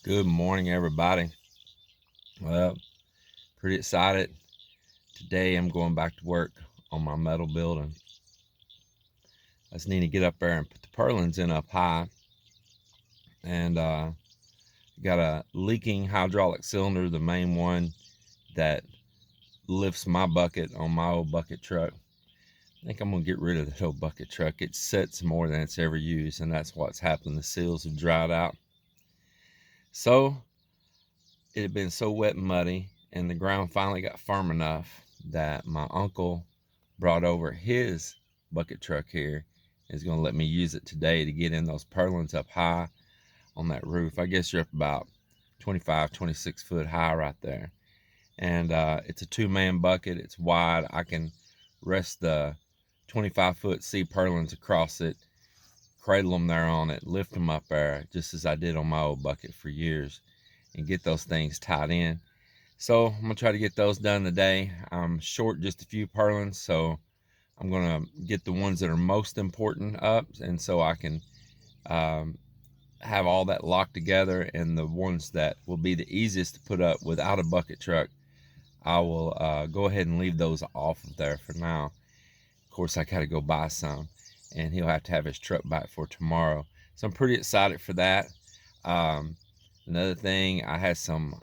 Good morning, everybody. Well, pretty excited. Today I'm going back to work on my metal building. I just need to get up there and put the purlins in up high. And got a leaking hydraulic cylinder, the main one that lifts my bucket on my old bucket truck. I think I'm going to get rid of that old bucket truck. It sets more than it's ever used, and that's what's happened. The seals have dried out. So it had been so wet and muddy, and the ground finally got firm enough that my uncle brought over his bucket truck here. Is going to let me use it today to get in those purlins up high on that roof. I guess you're up about 25, 26 foot high right there. And it's a two-man bucket. It's wide. I can rest the 25-foot C purlins across it, cradle them there on it, lift them up there, just as I did on my old bucket for years, and get those things tied in. So I'm gonna try to get those done today. I'm short just a few purlins, so I'm gonna get the ones that are most important up, and so I can have all that locked together, and the ones that will be the easiest to put up without a bucket truck, I will go ahead and leave those off of there for now. Of course, I gotta go buy some, and he'll have to have his truck back for tomorrow. So I'm pretty excited for that. Another thing, I had some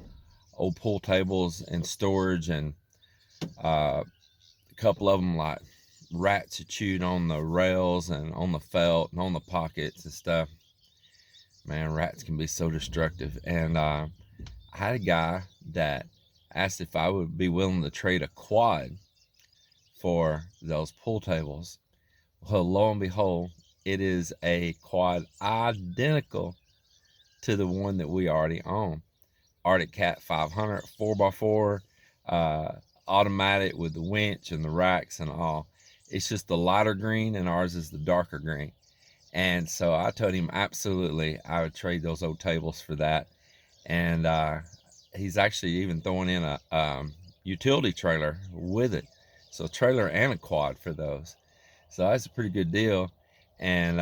old pool tables in storage, and a couple of them, like, rats had chewed on the rails and on the felt and on the pockets and stuff. Man, rats can be so destructive. And I had a guy that asked if I would be willing to trade a quad for those pool tables. Well, lo and behold, it is a quad identical to the one that we already own. Arctic Cat 500 4x4, automatic with the winch and the racks and all. It's just the lighter green, and ours is the darker green. And so I told him absolutely I would trade those old tables for that. And he's actually even throwing in a utility trailer with it. So trailer and a quad for those. So that's a pretty good deal. And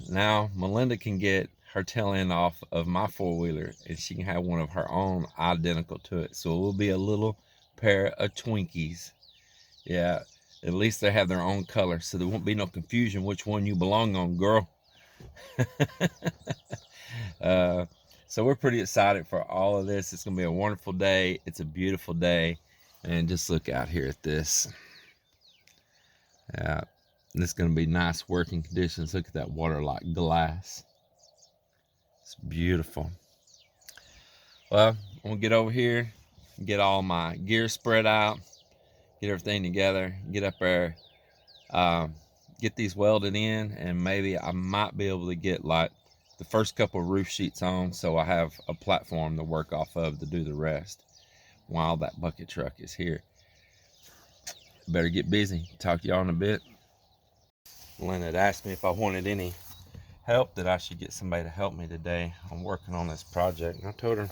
now Melinda can get her tail end off of my four-wheeler, and she can have one of her own identical to it. So it will be a little pair of Twinkies. Yeah, at least they have their own color, so there won't be no confusion which one you belong on, girl. So we're pretty excited for all of this. It's gonna be a wonderful day. It's a beautiful day, and just look out here at this. Yeah, this is gonna be nice working conditions. Look at that water like glass. It's beautiful. Well, I'm gonna get over here, get all my gear spread out, get everything together, get up there, get these welded in, and maybe I might be able to get like the first couple of roof sheets on, so I have a platform to work off of to do the rest while that bucket truck is here. Better get busy. Talk to y'all in a bit. Lynn had asked me if I wanted any help, that I should get somebody to help me today. I'm working on this project, and I told her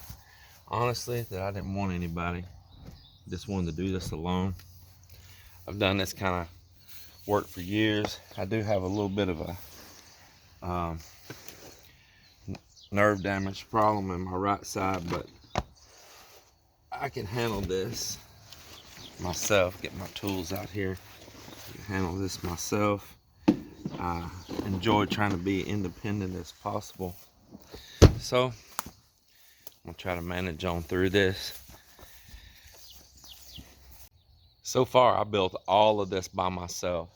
honestly that I didn't want anybody. Just wanted to do this alone. I've done this kind of work for years. I do have a little bit of a nerve damage problem in my right side, but I can handle this myself. Get my tools out here. I can handle this myself. I enjoy trying to be independent as possible. So I'm gonna try to manage on through this. So far, I built all of this by myself.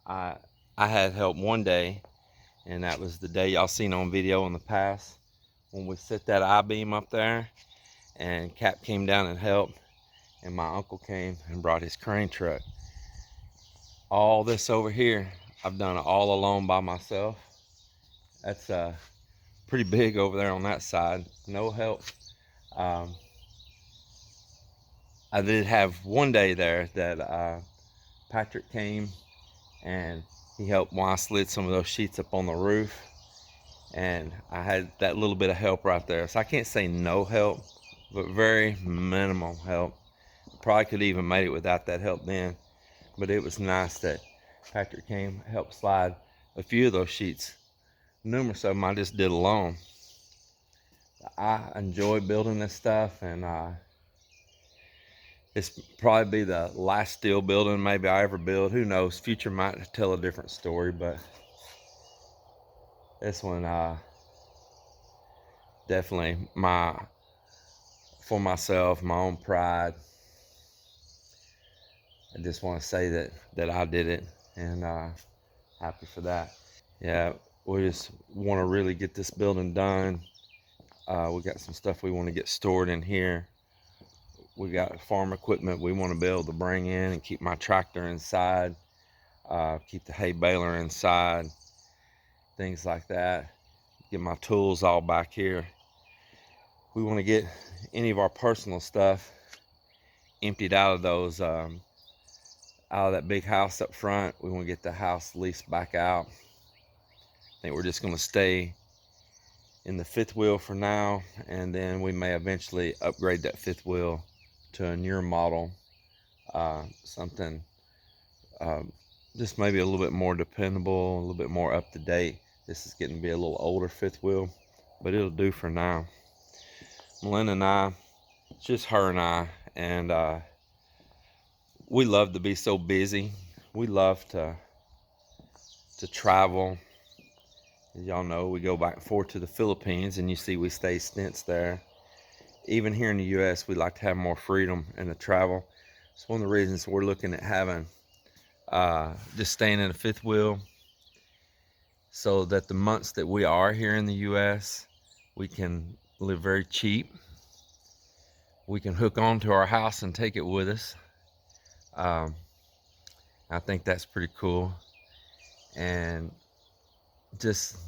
I had help one day, and that was the day y'all seen on video in the past when we set that I-beam up there, and Cap came down and helped, and my uncle came and brought his crane truck. All this over here, I've done it all alone by myself. That's pretty big over there on that side. No help. I did have one day there that Patrick came and he helped while I slid some of those sheets up on the roof, and I had that little bit of help right there. So I can't say no help, but very minimal help. Probably could even made it without that help then, but it was nice that Patrick came, helped slide a few of those sheets. Numerous of them I just did alone. I enjoy building this stuff, and it's probably be the last steel building maybe I ever build. Who knows? Future might tell a different story, but this one definitely for myself, my own pride. I just want to say that I did it, and happy for that. Yeah, we just want to really get this building done. We got some stuff we want to get stored in here. We got farm equipment we want to be able to bring in and keep my tractor inside, keep the hay baler inside, things like that. Get my tools all back here. We want to get any of our personal stuff emptied out of those, out of that big house up front. We want to get the house leased back out. I think we're just going to stay in the fifth wheel for now, and then we may eventually upgrade that fifth wheel to a newer model, something just maybe a little bit more dependable, a little bit more up to date. This is getting to be a little older fifth wheel, but it'll do for now. Melinda and I, just her and I, and we love to be so busy. We love to travel. As y'all know, we go back and forth to the Philippines, and you see we stay stints there. Even here in the U.S., we like to have more freedom and to travel. It's one of the reasons we're looking at having just staying in a fifth wheel, so that the months that we are here in the U.S., we can live very cheap. We can hook on to our house and take it with us. I think that's pretty cool. And just,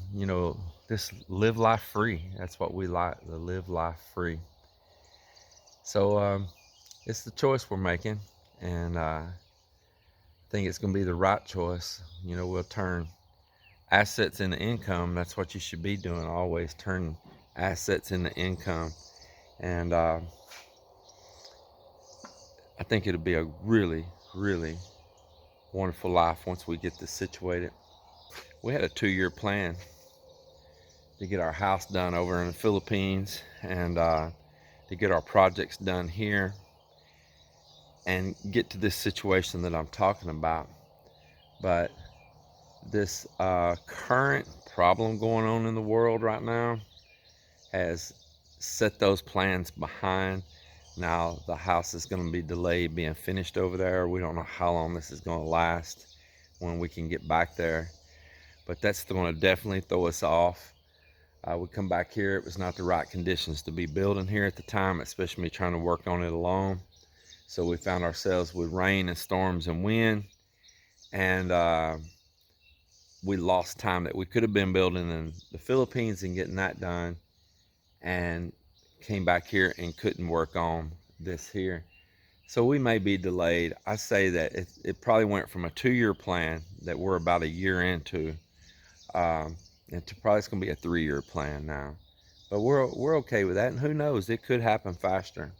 just live life free. That's what we like, to live life free. So it's the choice we're making, and I think it's going to be the right choice. We'll turn assets into income. That's what you should be doing, always turn assets into income. And I think it'll be a really, really wonderful life once we get this situated. We had a 2-year plan to get our house done over in the Philippines, and to get our projects done here and get to this situation that I'm talking about. But this current problem going on in the world right now has set those plans behind. Now the house is going to be delayed being finished over there. We don't know how long this is going to last, when we can get back there, but that's going to definitely throw us off. We come back here, it was not the right conditions to be building here at the time, especially me trying to work on it alone. So we found ourselves with rain and storms and wind, and we lost time that we could have been building in the Philippines and getting that done, and came back here and couldn't work on this here. So we may be delayed. I say that it probably went from a 2-year plan that we're about a year into, and to probably it's going to be a 3-year plan now. But we're okay with that, and who knows, it could happen faster.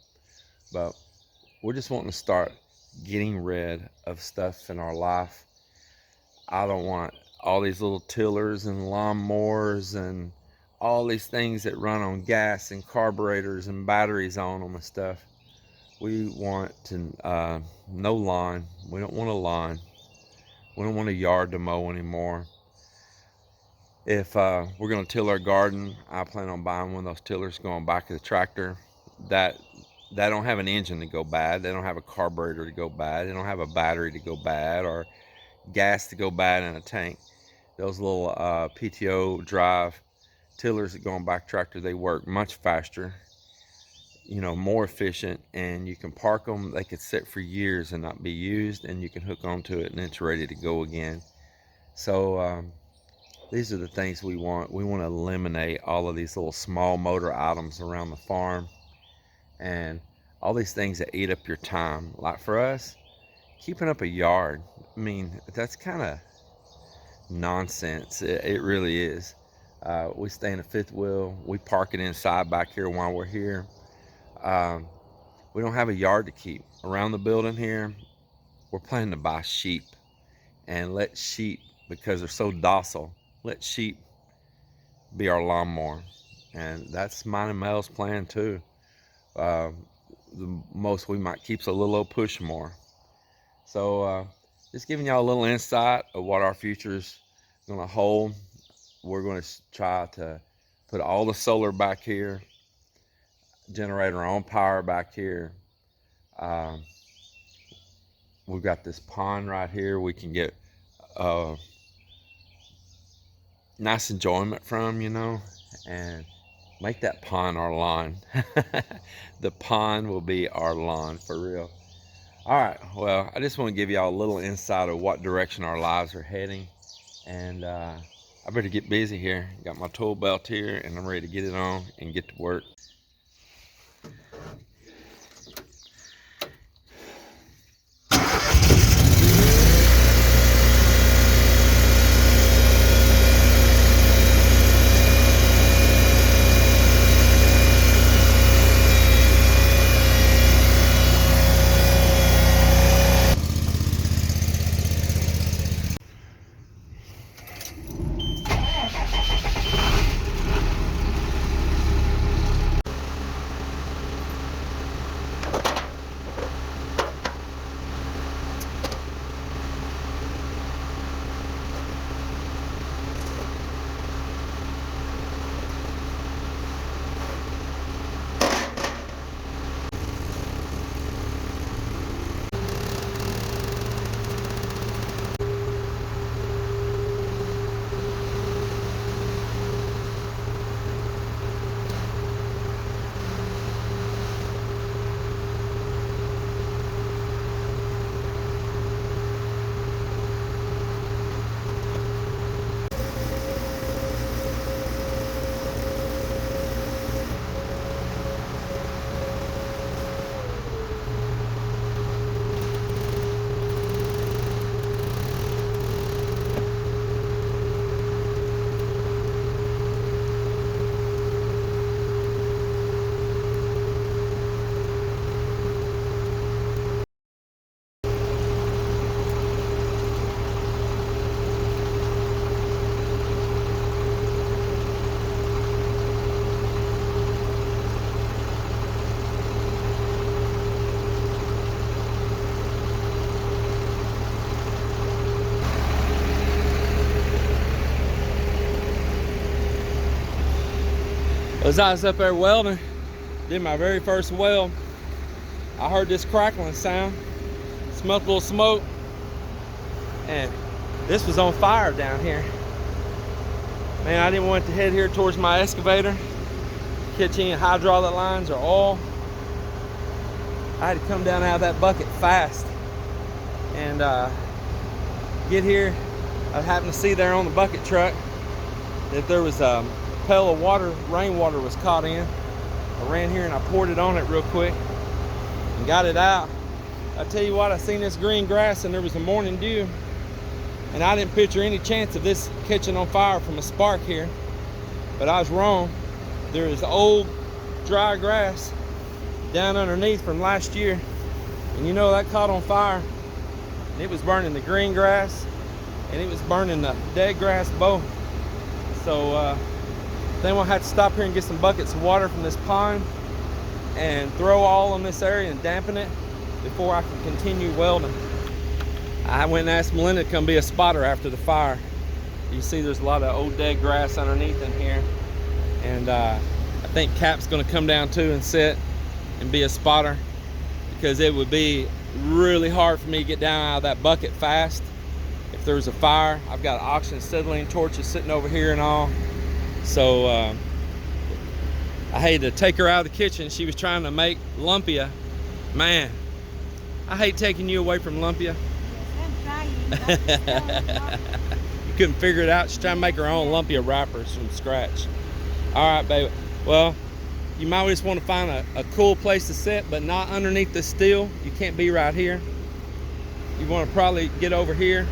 But we're just wanting to start getting rid of stuff in our life. I don't want all these little tillers and lawnmowers and all these things that run on gas and carburetors and batteries on them and stuff. We want to no lawn. We don't want a lawn. We don't want a yard to mow anymore. If we're going to till our garden, I plan on buying one of those tillers, going back of the tractor. That don't have an engine to go bad. They don't have a carburetor to go bad. They don't have a battery to go bad, or gas to go bad in a tank. Those little PTO drive tillers that go on back tractor, they work much faster, more efficient, and you can park them. They could sit for years and not be used, and you can hook onto it and it's ready to go again. So these are the things we want. We want to eliminate all of these little small motor items around the farm, and all these things that eat up your time. Like for us, keeping up a yard, I mean, that's kind of nonsense. It really is. We stay in a fifth wheel. We park it inside back here while we're here. We don't have a yard to keep around the building here. We're planning to buy sheep, and let sheep, because they're so docile, let sheep be our lawnmower. And that's mine and Mel's plan too. The most we might keep's a little old push more. So just giving y'all a little insight of what our future's gonna hold. We're gonna try to put all the solar back here, generate our own power back here. Um, we've got this pond right here we can get nice enjoyment from, and make that pond our lawn. The pond will be our lawn for real. All right, well, I just want to give y'all a little insight of what direction our lives are heading, and I better get busy here. Got my tool belt here, and I'm ready to get it on and get to work. As I was up there welding, did my very first weld, I heard this crackling sound, smelled a little smoke, and this was on fire down here. Man, I didn't want to head here towards my excavator, catch any hydraulic lines or oil. I had to come down out of that bucket fast and get here. I happened to see there on the bucket truck that there was a pail of water, rainwater was caught in. I ran here and I poured it on it real quick and got it out. I tell you what, I seen this green grass and there was a morning dew, and I didn't picture any chance of this catching on fire from a spark here, but I was wrong. There is old dry grass down underneath from last year, and you know that caught on fire. It was burning the green grass and it was burning the dead grass both. So then we'll have to stop here and get some buckets of water from this pond and throw all in this area and dampen it before I can continue welding. I went and asked Melinda to come be a spotter after the fire. You see there's a lot of old dead grass underneath in here, and I think Cap's gonna come down too and sit and be a spotter, because it would be really hard for me to get down out of that bucket fast if there was a fire. I've got oxygen acetylene torches sitting over here and all. So I hated to take her out of the kitchen. She was trying to make lumpia. Man, I hate taking you away from lumpia. Yes, I'm trying. You couldn't figure it out. She's trying to make her own lumpia wrappers from scratch. All right, baby. Well, you might just want to find a cool place to sit, but not underneath the steel. You can't be right here. You want to probably get over here.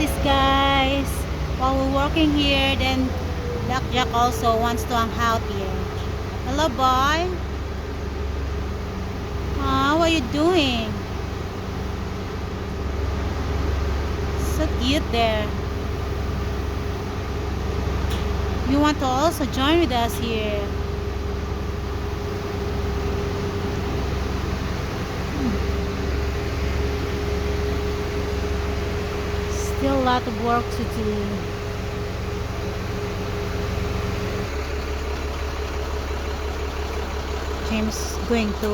this, guys. While we're working here, then Blackjack also wants to hang out here. Hello, boy. What are you doing? So cute there. You want to also join with us here? Still a lot of work to do. James is going to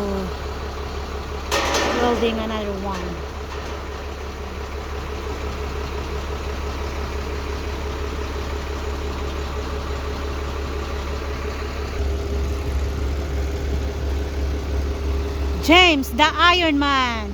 welding another one. James, the Iron Man.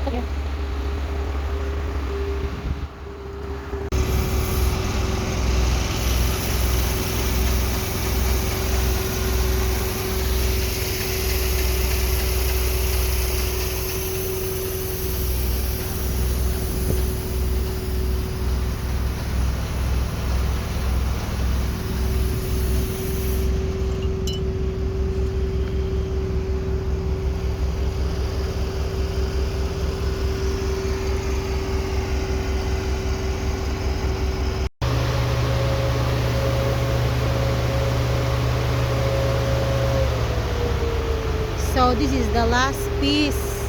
Okay. So this is the last piece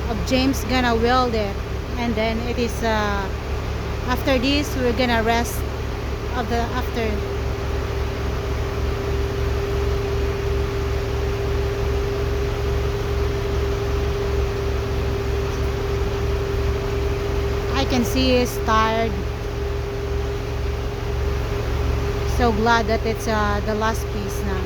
of James gonna weld it, and then it is after this we're gonna rest of the after. I can see he's tired. So glad that it's the last piece now.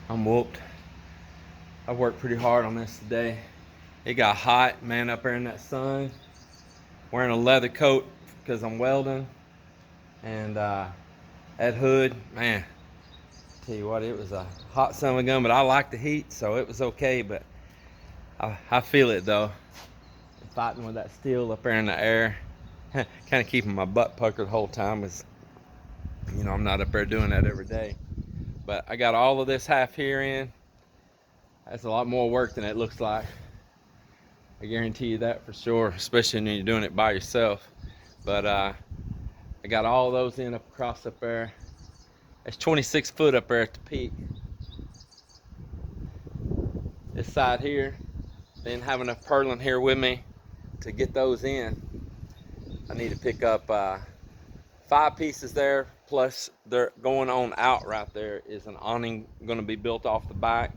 I'm whooped. I worked pretty hard on this today. It got hot, man, up there in that sun. Wearing a leather coat because I'm welding. And that hood, man, tell you what, it was a hot son of a gun, but I like the heat, so it was okay. But I feel it though. Fighting with that steel up there in the air. Kind of keeping my butt puckered the whole time, is, you know, I'm not up there doing that every day. But I got all of this half here in. That's a lot more work than it looks like. I guarantee you that for sure, especially when you're doing it by yourself. But I got all those in up across up there. It's 26 foot up there at the peak. This side here, then have enough purlin here with me to get those in. I need to pick up 5 pieces there, plus they're going on out right there is an awning going to be built off the back.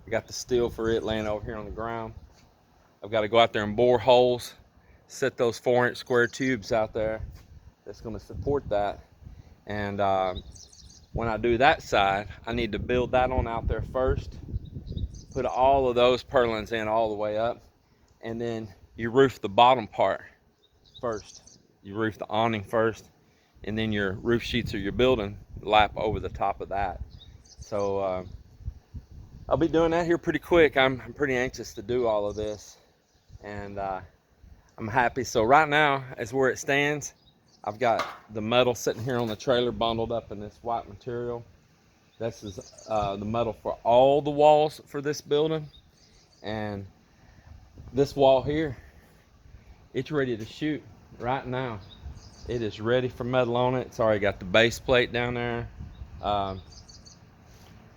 I got the steel for it laying over here on the ground. I've got to go out there and bore holes, set those 4-inch square tubes out there that's going to support that. And when I do that side, I need to build that on out there first, put all of those purlins in all the way up, and then you roof the bottom part first. You roof the awning first, and then your roof sheets or your building lap over the top of that. So I'll be doing that here pretty quick. I'm pretty anxious to do all of this, and I'm happy. So right now, as where it stands, I've got the metal sitting here on the trailer bundled up in this white material. This is the metal for all the walls for this building. And this wall here, it's ready to shoot right now. It is ready for metal on it. It's already got the base plate down there.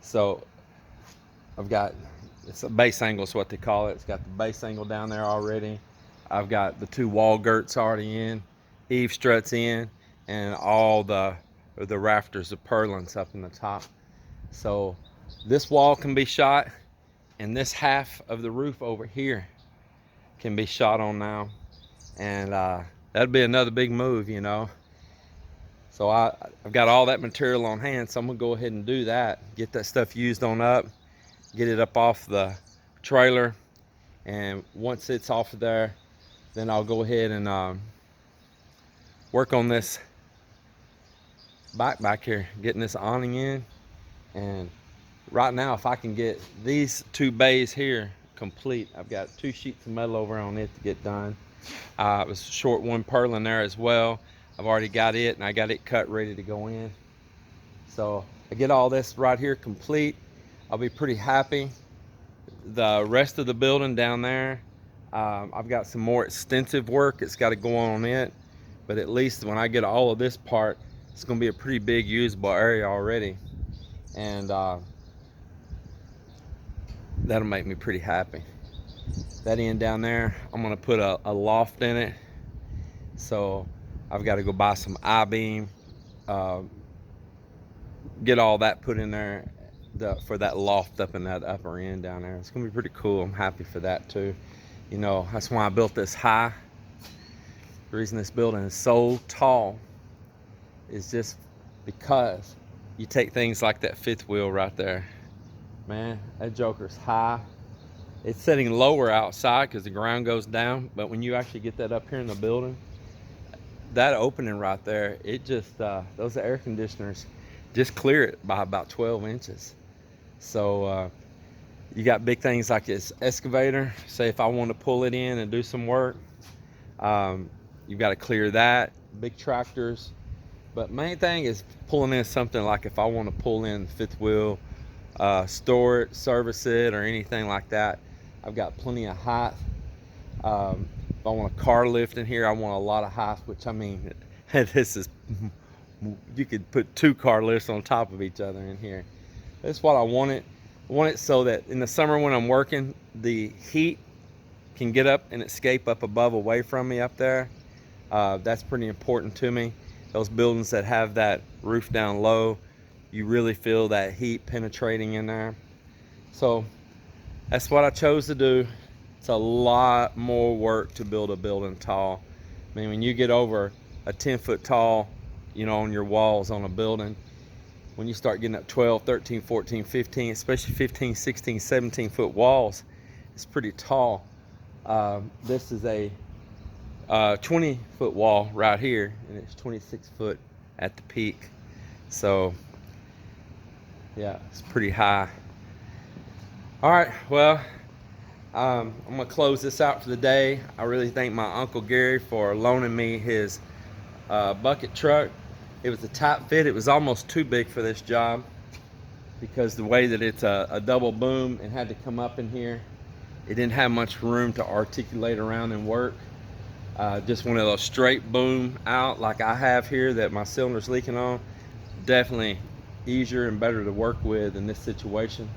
So I've got it's a base angle is what they call it. It's got the base angle down there already. I've got the 2 wall girts already in, eave struts in, and all the rafters of purlins up in the top. So this wall can be shot, and this half of the roof over here can be shot on now, and that'd be another big move, you know. So I've got all that material on hand, so I'm gonna go ahead and do that, get that stuff used on up, get it up off the trailer, and once it's off of there, then I'll go ahead and work on this back here, getting this awning in. And right now, if I can get these 2 bays here complete, I've got 2 sheets of metal over on it to get done. It was short 1 purlin there as well. I've already got it, and I got it cut ready to go in. So I get all this right here complete, I'll be pretty happy. The rest of the building down there, I've got some more extensive work that's got to go on it, but at least when I get all of this part, it's going to be a pretty big usable area already, and that'll make me pretty happy. That end down there, I'm going to put a loft in it, so I've got to go buy some I-beam, get all that put in there for that loft up in that upper end down there. It's gonna be pretty cool. I'm happy for that too. You know, that's why I built this high. The reason this building is so tall is just because you take things like that 5th wheel right there. Man, that joker's high. It's sitting lower outside because the ground goes down, but when you actually get that up here in the building, that opening right there, it just, those air conditioners just clear it by about 12 inches. So you got big things like this excavator. Say if I want to pull it in and do some work, you've got to clear that. Big tractors. But main thing is pulling in something like if I want to pull in the 5th wheel, store it, service it, or anything like that. I've got plenty of height. If I want a car lift in here, I want a lot of height, which I mean, this is, you could put 2 car lifts on top of each other in here. That's what I want it. I want it so that in the summer when I'm working, the heat can get up and escape up above away from me up there. That's pretty important to me. Those buildings that have that roof down low, you really feel that heat penetrating in there. So that's what I chose to do. It's a lot more work to build a building tall. I mean, when you get over a 10-foot tall, you know, on your walls on a building, when you start getting up 12, 13, 14, 15, especially 15, 16, 17 foot walls, it's pretty tall. This is a 20-foot wall right here, and it's 26 foot at the peak. So yeah, it's pretty high. All right, well, I'm gonna close this out for the day. I really thank my Uncle Gary for loaning me his bucket truck. It was a tight fit. It was almost too big for this job because the way that it's a double boom and had to come up in here, it didn't have much room to articulate around and work. Just one of those straight boom out like I have here that my cylinder's leaking on, definitely easier and better to work with in this situation.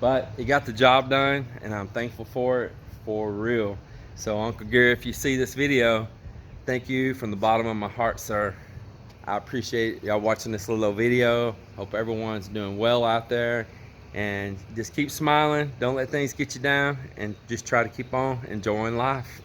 But it got the job done, and I'm thankful for it, for real. So Uncle Gary, if you see this video, thank you from the bottom of my heart, sir. I appreciate y'all watching this little video. Hope everyone's doing well out there, and just keep smiling. Don't let things get you down, and just try to keep on enjoying life.